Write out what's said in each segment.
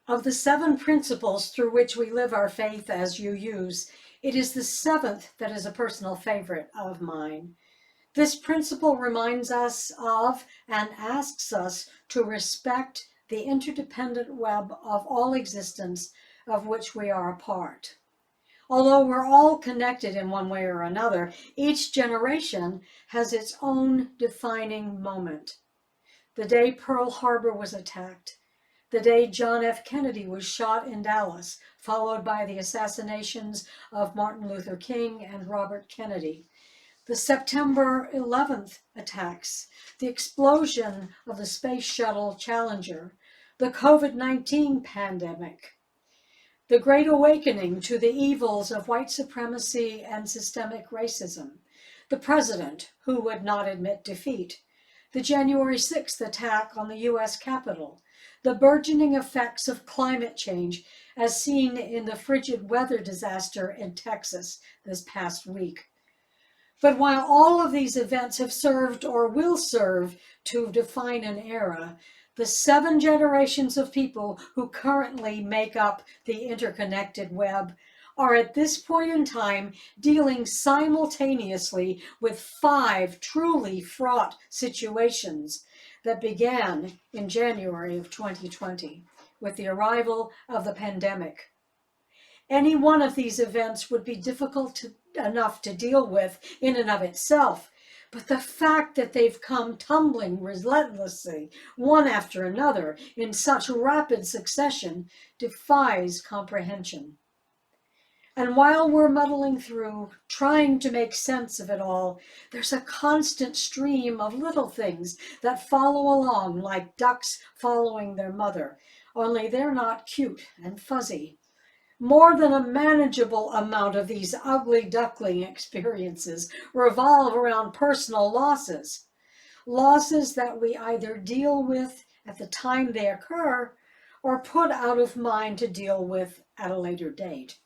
Of the 7 principles through which we live our faith as UUs, it is the 7th that is a personal favorite of mine. This principle reminds us of and asks us to respect the interdependent web of all existence of which we are a part. Although we're all connected in one way or another, each generation has its own defining moment. The day Pearl Harbor was attacked, the day John F. Kennedy was shot in Dallas, followed by the assassinations of Martin Luther King and Robert Kennedy, the September 11th attacks, the explosion of the Space Shuttle Challenger, the COVID-19 pandemic, the Great Awakening to the evils of white supremacy and systemic racism, the president who would not admit defeat, the January 6th attack on the U.S. Capitol, the burgeoning effects of climate change as seen in the frigid weather disaster in Texas this past week. But while all of these events have served or will serve to define an era, the 7 generations of people who currently make up the interconnected web are at this point in time dealing simultaneously with 5 truly fraught situations that began in January of 2020 with the arrival of the pandemic. Any one of these events would be difficult enough to deal with in and of itself, but the fact that they've come tumbling relentlessly, one after another, in such rapid succession, defies comprehension. And while we're muddling through, trying to make sense of it all, there's a constant stream of little things that follow along like ducks following their mother, only they're not cute and fuzzy. More than a manageable amount of these ugly duckling experiences revolve around personal losses. Losses that we either deal with at the time they occur or put out of mind to deal with at a later date.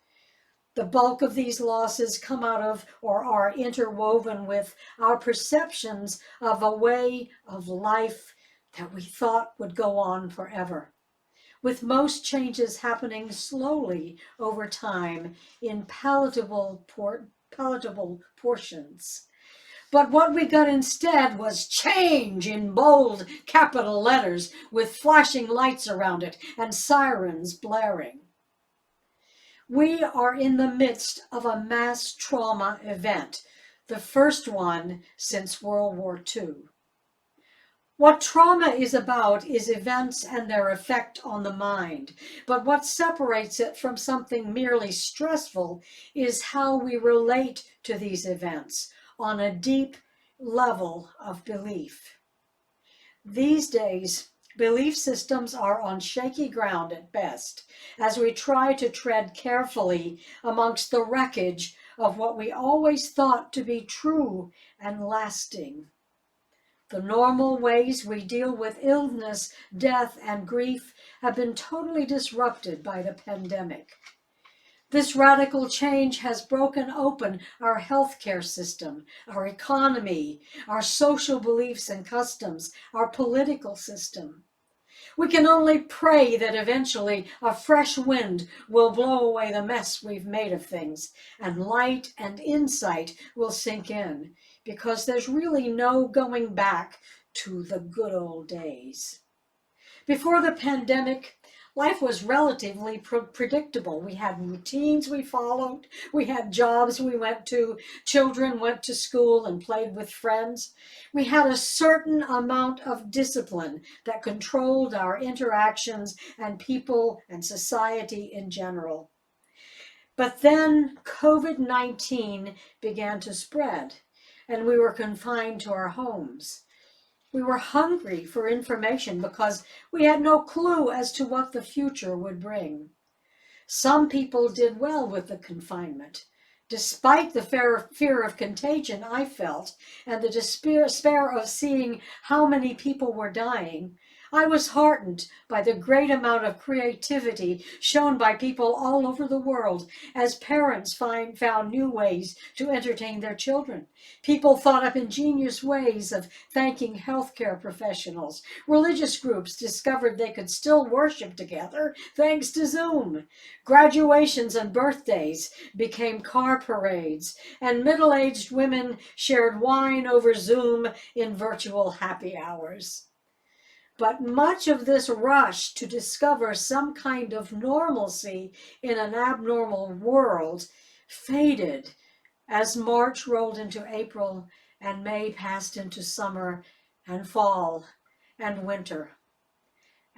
The bulk of these losses come out of or are interwoven with our perceptions of a way of life that we thought would go on forever, with most changes happening slowly over time in palatable portions. But what we got instead was change in bold capital letters with flashing lights around it and sirens blaring. We are in the midst of a mass trauma event, the first one since World War II. What trauma is about is events and their effect on the mind, but what separates it from something merely stressful is how we relate to these events on a deep level of belief. These days, belief systems are on shaky ground at best, as we try to tread carefully amongst the wreckage of what we always thought to be true and lasting. The normal ways we deal with illness, death, and grief have been totally disrupted by the pandemic. This radical change has broken open our healthcare system, our economy, our social beliefs and customs, our political system. We can only pray that eventually a fresh wind will blow away the mess we've made of things, and light and insight will sink in, because there's really no going back to the good old days. Before the pandemic, life was relatively predictable. We had routines we followed, we had jobs we went to, children went to school and played with friends. We had a certain amount of discipline that controlled our interactions and people and society in general. But then COVID-19 began to spread, and we were confined to our homes. We were hungry for information because we had no clue as to what the future would bring. Some people did well with the confinement. Despite the fear of contagion I felt and the despair of seeing how many people were dying, I was heartened by the great amount of creativity shown by people all over the world as parents found new ways to entertain their children. People thought up ingenious ways of thanking healthcare professionals. Religious groups discovered they could still worship together thanks to Zoom. Graduations and birthdays became car parades, and middle-aged women shared wine over Zoom in virtual happy hours. But much of this rush to discover some kind of normalcy in an abnormal world faded as March rolled into April and May passed into summer and fall and winter.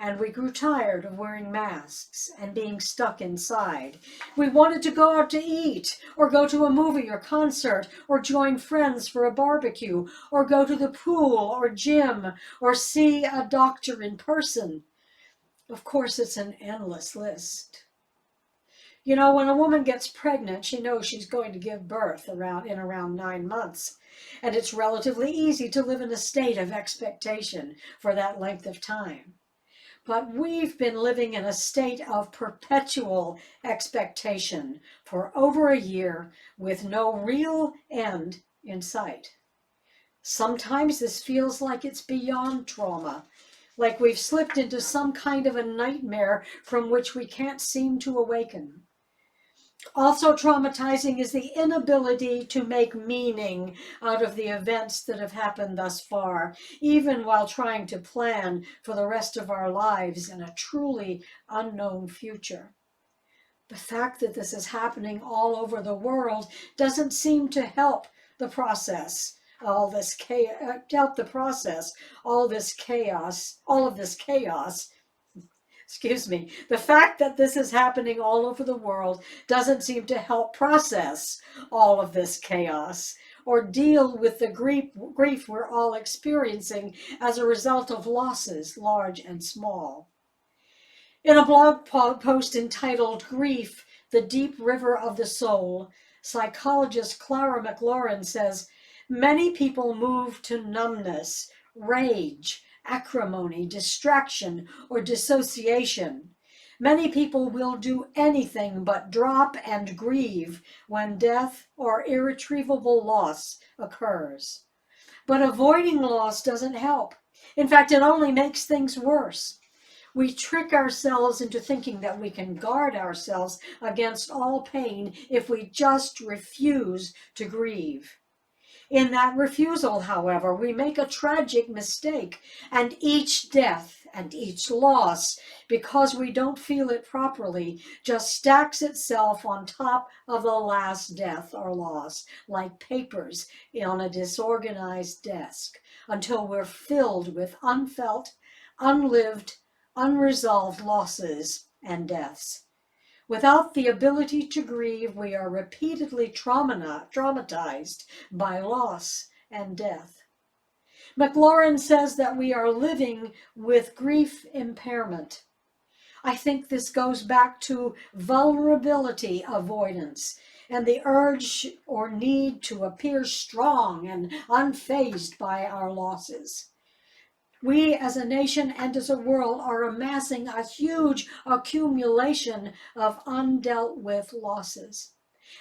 And we grew tired of wearing masks and being stuck inside. We wanted to go out to eat, or go to a movie or concert, or join friends for a barbecue, or go to the pool or gym, or see a doctor in person. Of course, it's an endless list. You know, when a woman gets pregnant, she knows she's going to give birth in around 9 months. And it's relatively easy to live in a state of expectation for that length of time. But we've been living in a state of perpetual expectation for over a year with no real end in sight. Sometimes this feels like it's beyond trauma, like we've slipped into some kind of a nightmare from which we can't seem to awaken. Also traumatizing is the inability to make meaning out of the events that have happened thus far, even while trying to plan for the rest of our lives in a truly unknown future. The fact that this is happening all over the world doesn't seem to help the process. All of this chaos. The fact that this is happening all over the world doesn't seem to help process all of this chaos or deal with the grief we're all experiencing as a result of losses, large and small. In a blog post entitled "Grief, the Deep River of the Soul," psychologist Clara McLaurin says, many people move to numbness, rage, acrimony, distraction, or dissociation. Many people will do anything but drop and grieve when death or irretrievable loss occurs. But avoiding loss doesn't help. In fact, it only makes things worse. We trick ourselves into thinking that we can guard ourselves against all pain if we just refuse to grieve. In that refusal, however, we make a tragic mistake, and each death and each loss, because we don't feel it properly, just stacks itself on top of the last death or loss, like papers on a disorganized desk, until we're filled with unfelt, unlived, unresolved losses and deaths. Without the ability to grieve, we are repeatedly traumatized by loss and death. McLaurin says that we are living with grief impairment. I think this goes back to vulnerability avoidance and the urge or need to appear strong and unfazed by our losses. We as a nation and as a world are amassing a huge accumulation of undealt with losses.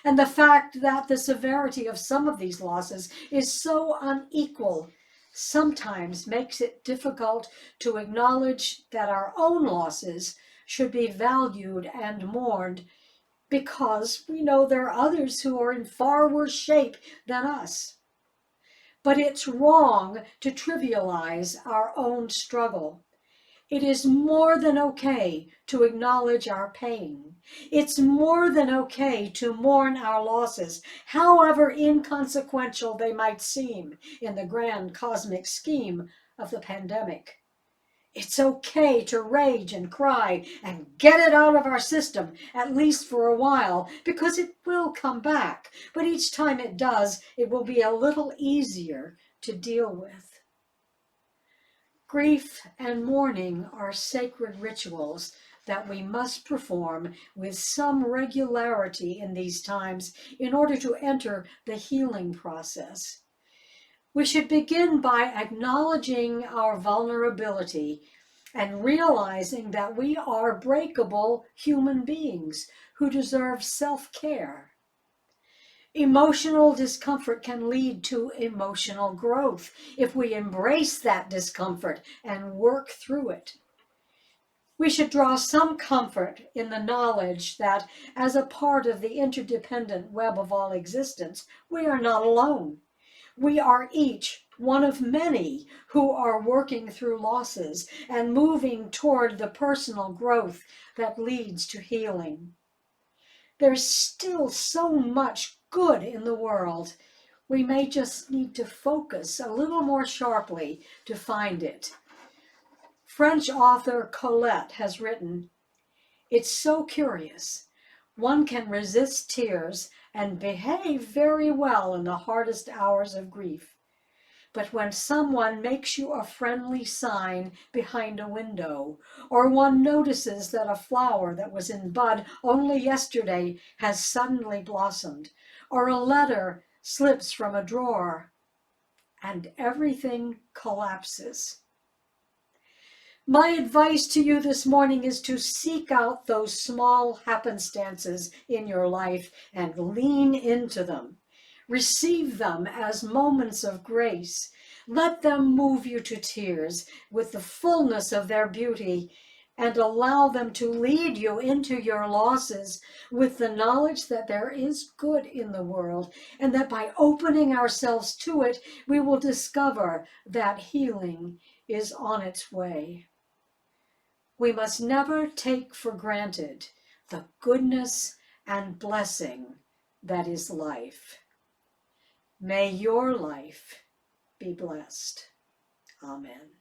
And the fact that the severity of some of these losses is so unequal sometimes makes it difficult to acknowledge that our own losses should be valued and mourned, because we know there are others who are in far worse shape than us. But it's wrong to trivialize our own struggle. It is more than okay to acknowledge our pain. It's more than okay to mourn our losses, however inconsequential they might seem in the grand cosmic scheme of the pandemic. It's okay to rage and cry and get it out of our system, at least for a while, because it will come back. But each time it does, it will be a little easier to deal with. Grief and mourning are sacred rituals that we must perform with some regularity in these times in order to enter the healing process. We should begin by acknowledging our vulnerability and realizing that we are breakable human beings who deserve self-care. Emotional discomfort can lead to emotional growth if we embrace that discomfort and work through it. We should draw some comfort in the knowledge that, as a part of the interdependent web of all existence, we are not alone. We are each one of many who are working through losses and moving toward the personal growth that leads to healing. There's still so much good in the world. We may just need to focus a little more sharply to find it. French author Colette has written, "It's so curious. One can resist tears and behave very well in the hardest hours of grief. But when someone makes you a friendly sign behind a window, or one notices that a flower that was in bud only yesterday has suddenly blossomed, or a letter slips from a drawer, and everything collapses." My advice to you this morning is to seek out those small happenstances in your life and lean into them. Receive them as moments of grace. Let them move you to tears with the fullness of their beauty, and allow them to lead you into your losses with the knowledge that there is good in the world, and that by opening ourselves to it, we will discover that healing is on its way. We must never take for granted the goodness and blessing that is life. May your life be blessed. Amen.